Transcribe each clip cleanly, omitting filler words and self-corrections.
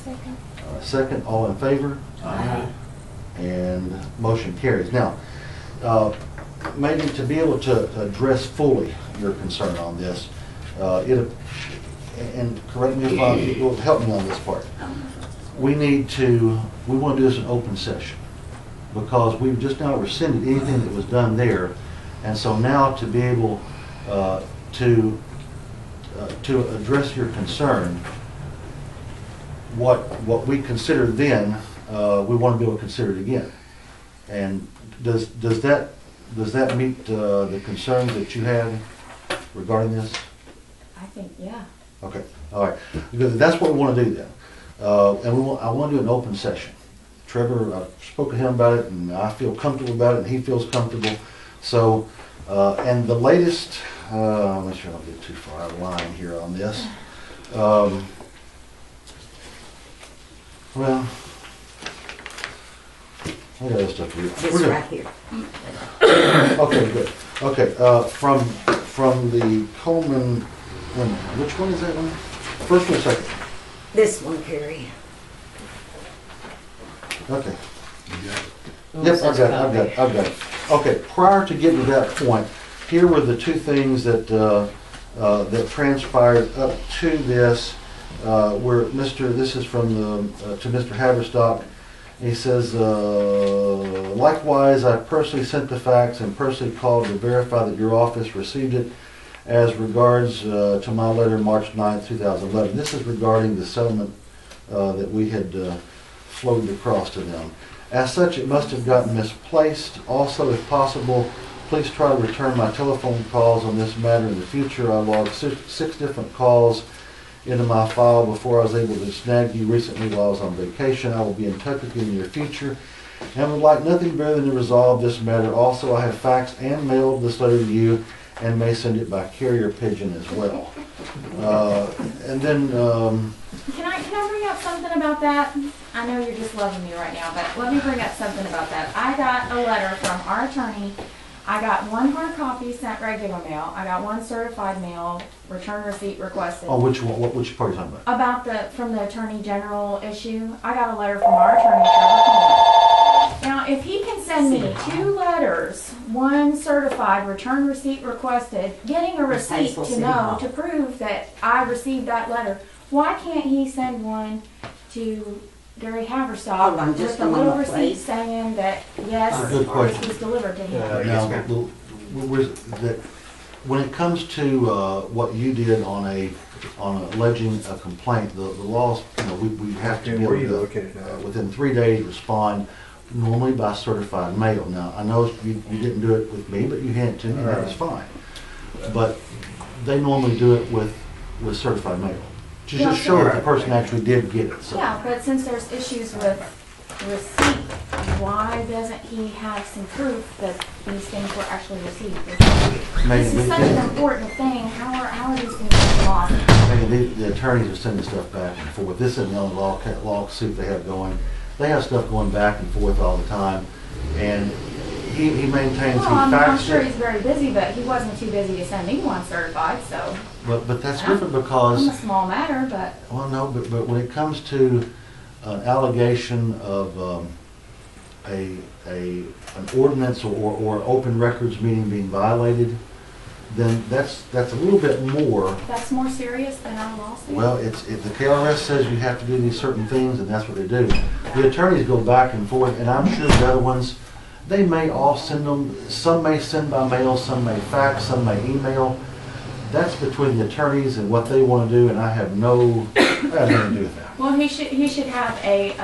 Second. Second, all in favor? Aye. And motion carries. Now, maybe to be able to address fully your concern on this, and correct me if you'll help me on this part. We want to do this in open session because we've just now rescinded anything that was done there. And so now to be able to address your concern, what we considered then, we want to be able to consider it again. And does that meet the concerns that you had regarding this? I think, yeah. Okay, all right. Because that's what we want to do then. And I want to do an open session. Trevor, I spoke to him about it, and I feel comfortable about it, and he feels comfortable. So, and the latest, I'm not sure I'll get too far out of line here on this. Well, I got other stuff to read. It's right here. Okay, good. Okay, from the Coleman, which one is that one? First one or second? This one, Carrie. Okay. Yep, I've got it. Okay, prior to getting to that point, here were the two things that that transpired up to this, where this is from to Mr. Haverstock. He says, likewise, I personally sent the fax and personally called to verify that your office received it as regards to my letter March 9th, 2011. This is regarding the settlement that we had floated across to them. As such, it must have gotten misplaced. Also, if possible, please try to return my telephone calls on this matter in the future. I logged six different calls into my file before I was able to snag you recently while I was on vacation. I will be in touch with you in the near future and would like nothing better than to resolve this matter. Also, I have faxed and mailed this letter to you and may send it by carrier pigeon as well. And then... Can I bring up something about that? I know you're just loving me right now, but let me bring up something about that. I got a letter from our attorney. I got one hard copy sent regular mail. I got one certified mail, return receipt requested. Oh, which one? Which part are you talking about? From the Attorney General issue. I got a letter from our attorney, Trevor Coleman. Now, if he can send me 2 letters, one certified, return receipt requested, getting a receipt to prove that I received that letter, why can't he send one to Gary Haverstock with a little receipt saying that, yes, this was delivered to him? Now, when it comes to what you did on alleging a complaint, the laws, we have to be able to, within 3 days, respond, normally by certified mail. Now, I know you didn't do it with me, but you handed it to me, and that was fine. But they normally do it with certified mail, to just show that the person actually did get it. So. Yeah, but since there's issues with receipt, why doesn't he have some proof that these things were actually received? This is such an important thing. How are these things lost? The attorneys are sending stuff back and forth. This isn't the only lawsuit they have going. They have stuff going back and forth all the time, and he maintains. Well, I'm sure he's very busy, but he wasn't too busy to send me one certified. So. But that's different because. It's a small matter, but. Well, no, but when it comes to an allegation of an ordinance or open records meeting being violated, then that's a little bit more. That's more serious than our lawsuit? Well, if the KRS says you have to do these certain things, and that's what they do. The attorneys go back and forth, and I'm sure the other ones, they may all send them, some may send by mail, some may fax, some may email. That's between the attorneys and what they want to do, and I have nothing to do with that. Well, he should have a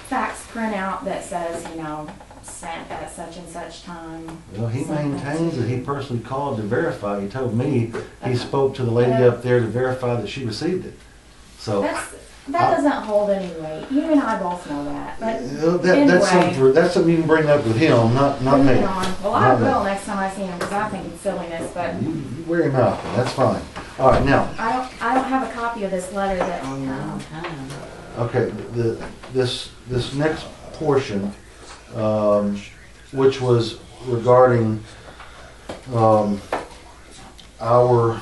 fax printout that says, sent at such and such time. Well, he maintains that he personally called to verify. He told me he spoke to the lady up there to verify that she received it. So that doesn't hold any weight. You and I both know that. But anyway, that's something you can bring up with him, not me. Well, I will next time I see him because I think it's silliness. But you wear him out. That's fine. All right, now. I don't have a copy of this letter that. Okay, this next portion, which was regarding our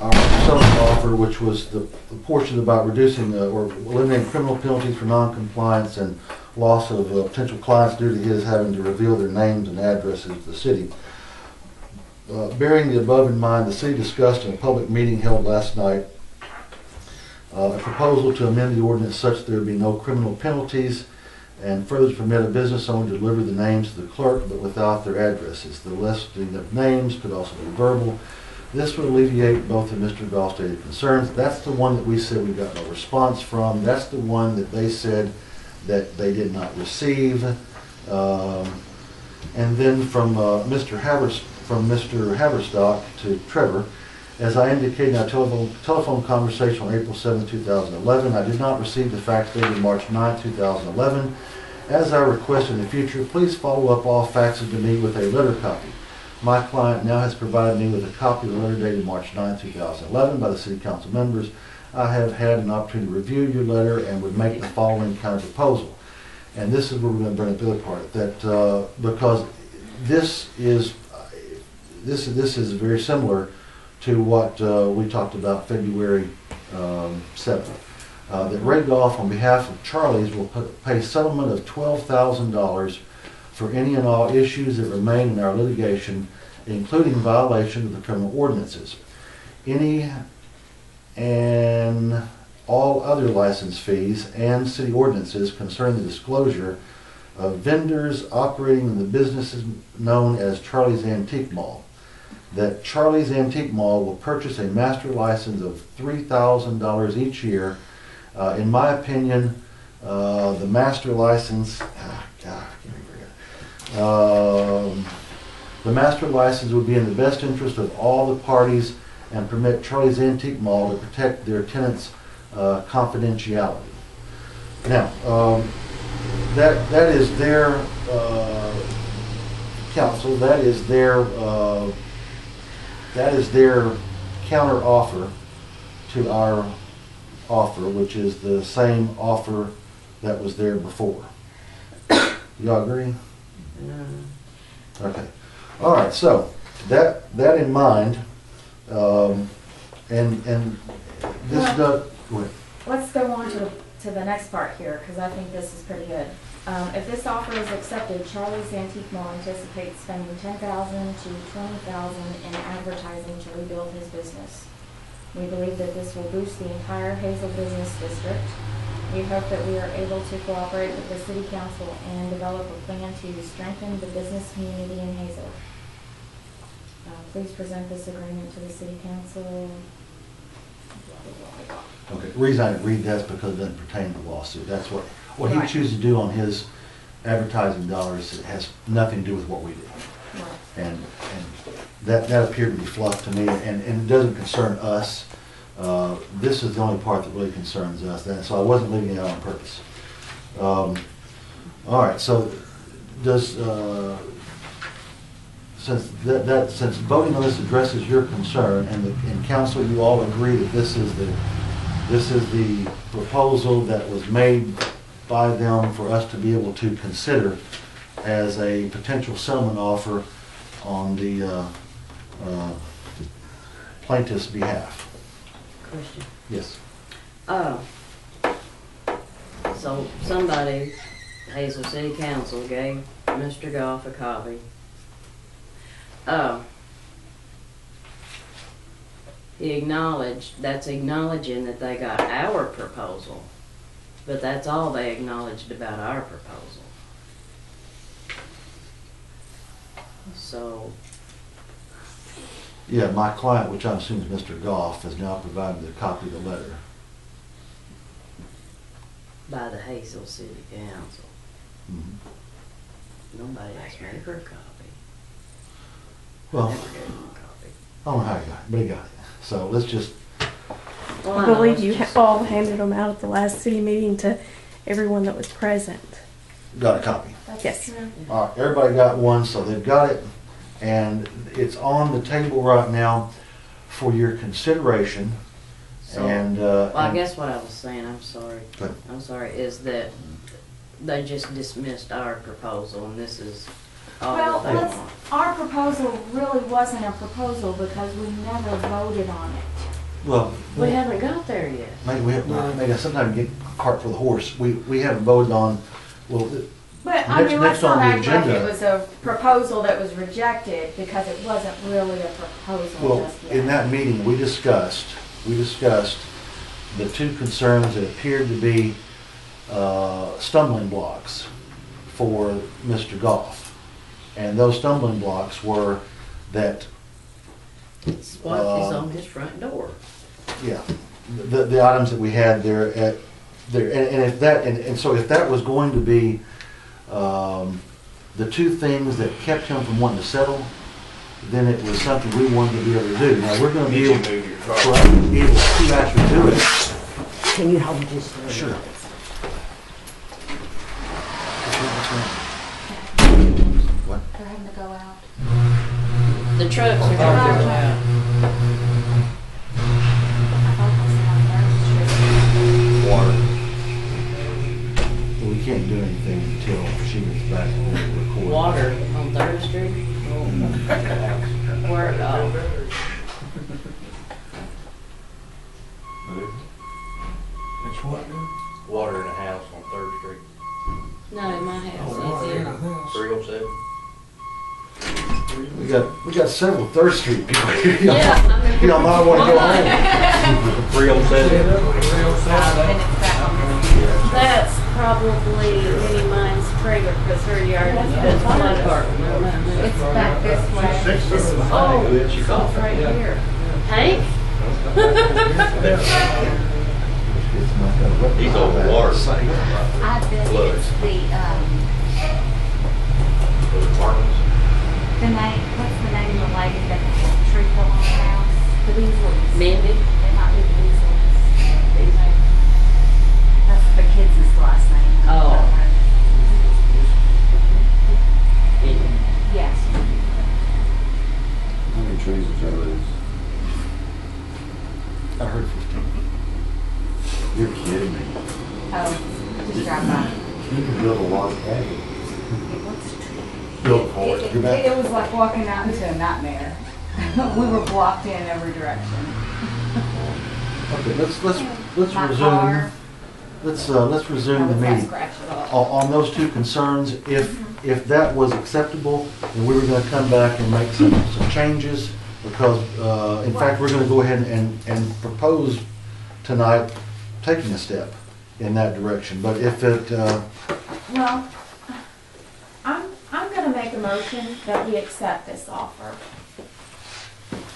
our settlement offer, which was the portion about reducing or eliminating criminal penalties for non-compliance and loss of potential clients due to his having to reveal their names and addresses to the city. Bearing the above in mind, the city discussed in a public meeting held last night a proposal to amend the ordinance such that there be no criminal penalties and further to permit a business owner to deliver the names to the clerk but without their addresses. The listing of names could also be verbal. This would alleviate both of Mr. Goff's stated concerns. That's the one that we said we got no response from. That's the one that they said that they did not receive. And then from Mr. Haverstock to Trevor, as I indicated in our telephone conversation on April 7, 2011, I did not receive the fax dated March 9, 2011. As I request in the future, please follow up all faxes to me with a letter copy. My client now has provided me with a copy of the letter dated March 9, 2011 by the City Council members. I have had an opportunity to review your letter and would make the following counter proposal. And this is where we're going to bring up the other part, that because this is very similar to what we talked about February 7th. That Ray Goff, on behalf of Charlie's, will pay settlement of $12,000 for any and all issues that remain in our litigation, including violation of the criminal ordinances. Any and all other license fees and city ordinances concerning the disclosure of vendors operating in the businesses known as Charlie's Antique Mall. That Charlie's Antique Mall will purchase a master license of $3,000 each year. In my opinion, the master license, the master license would be in the best interest of all the parties and permit Charlie's Antique Mall to protect their tenants' confidentiality. Now, that is their counsel. That is their counter offer to our offer, which is the same offer that was there before. Y'all agree? Okay. All right. So that in mind, and this does. Let's go on to the next part here, because I think this is pretty good. If this offer is accepted, Charlie's Antique Mall anticipates spending $10,000 to $20,000 in advertising to rebuild his business. We believe that this will boost the entire Hazel business district. We hope that we are able to cooperate with the City Council and develop a plan to strengthen the business community in Hazel. Please present this agreement to the City Council. Okay, the reason I read that is because it doesn't pertain to the lawsuit. That's what he Right. chooses to do on his advertising dollars. It has nothing to do with what we do. Right. And that appeared to be fluff to me, and it doesn't concern us. This is the only part that really concerns us, so I wasn't leaving it out on purpose. All right, so does since voting on this addresses your concern, and in council you all agree that this is the proposal that was made by them for us to be able to consider as a potential settlement offer on the plaintiff's behalf. Question. Yes. So somebody, Hazel City Council, gave Mr. Goff a copy. He acknowledged, that's acknowledging that they got our proposal, but that's all they acknowledged about our proposal. So, Yeah, my client, which I assume is Mr. Goff, has now provided a copy of the letter. by the Hazel City Council, Mhm. nobody else made her a copy. Well, Never gave him a copy. I don't know how he got it, but he got it. So let's just, Well, I know, believe it's you just- all handed them out at the last city meeting to everyone that was present. got a copy. That's Yes. true. All right, everybody got one, so they've got it, and it's on the table right now for your consideration. So, And well, I guess what I was saying, I'm sorry, Good. is that they just dismissed our proposal, and this is all Well, that they want. our proposal really wasn't a proposal because we never voted on it. Well, We haven't got there yet. maybe we have, maybe sometime get cart for the horse. We haven't voted on, well, But I Next- mean, next let's not on the act like agenda- it was a proposal that was rejected because it wasn't really a proposal well, just yet. in that meeting, we discussed the two concerns that appeared to be stumbling blocks for Mr. Goff. And those stumbling blocks were that, Spot is on his front door. yeah, the items that we had there at, there, and if that, and so if that was going to be the two things that kept him from wanting to settle, then it was something we wanted to be able to do. Now, we're gonna be able to actually do it. Can you hold just a minute? Sure. What? They're having to go out. The trucks are going out. I thought it was on Third Street. Water. Well, we can't do anything until she gets back and record. Water on Third Street. Where, It's what? Water in a house on Third Street. no, in my house, is it? 307. We got several Third Street people here. Yeah, I mean. Y'all might wanna go home. 307. Then it's back on this. That's probably Minnie Mine's trailer because her yard has been flooded. It's back this way. This way. Oh, She called. it's right here. Hank? He's over water. I bet Floods. it's Those apartments. what's the name of the lady that the tree fell on her house? The Beasleys. Mindy? They might be the Beasleys. That's the kids' last name. Oh. Yes. How many trees is there lose? I heard 15. You're kidding me. Oh, just drive by. You can build a log cabin. Built for it. You're back. It was like walking out into a nightmare. We were blocked in every direction. Okay, let's My resume. car. Let's resume the I meeting. scratched it off. On those two concerns, if that was acceptable, then we were gonna come back and make some changes, because, in fact, we're gonna go ahead and propose tonight taking a step in that direction. But if it, Well, I'm gonna make a motion that we accept this offer.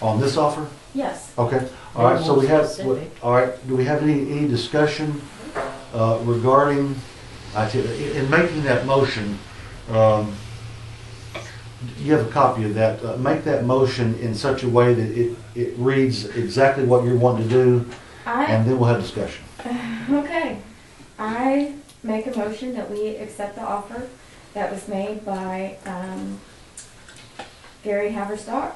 on this offer, Yes. okay, all right, so we have, Specific. all right, do we have any discussion regarding, in making that motion, you have a copy of that, make that motion in such a way that it reads exactly what you're wanting to do, and then we'll have discussion. Okay. I make a motion that we accept the offer that was made by Gary Haverstock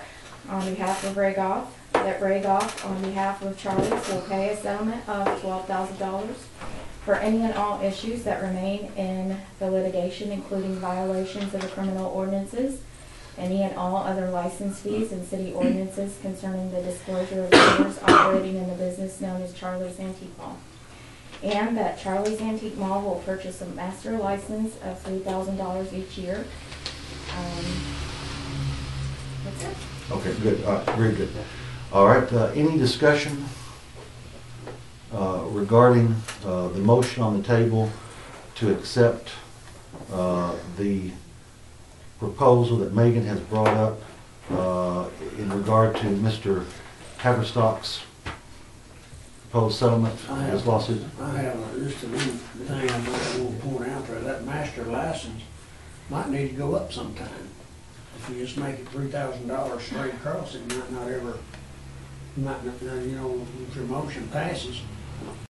on behalf of Ray Goff, that Ray Goff on behalf of Charlie's will pay a settlement of $12,000 for any and all issues that remain in the litigation, including violations of the criminal ordinances, any and all other license fees and city ordinances concerning the disclosure of vendors operating in the business known as Charlie's Antique Mall. And that Charlie's Antique Mall will purchase a master license of $3,000 each year. That's it. Okay, good, all right, very good. All right, any discussion regarding the motion on the table to accept the proposal that Megan has brought up in regard to Mr. Haverstock's proposed settlement of his lawsuit? I have just a little thing I want to point out there, that master license might need to go up sometime. If you just make it $3,000 straight across, it might not ever, if your motion passes,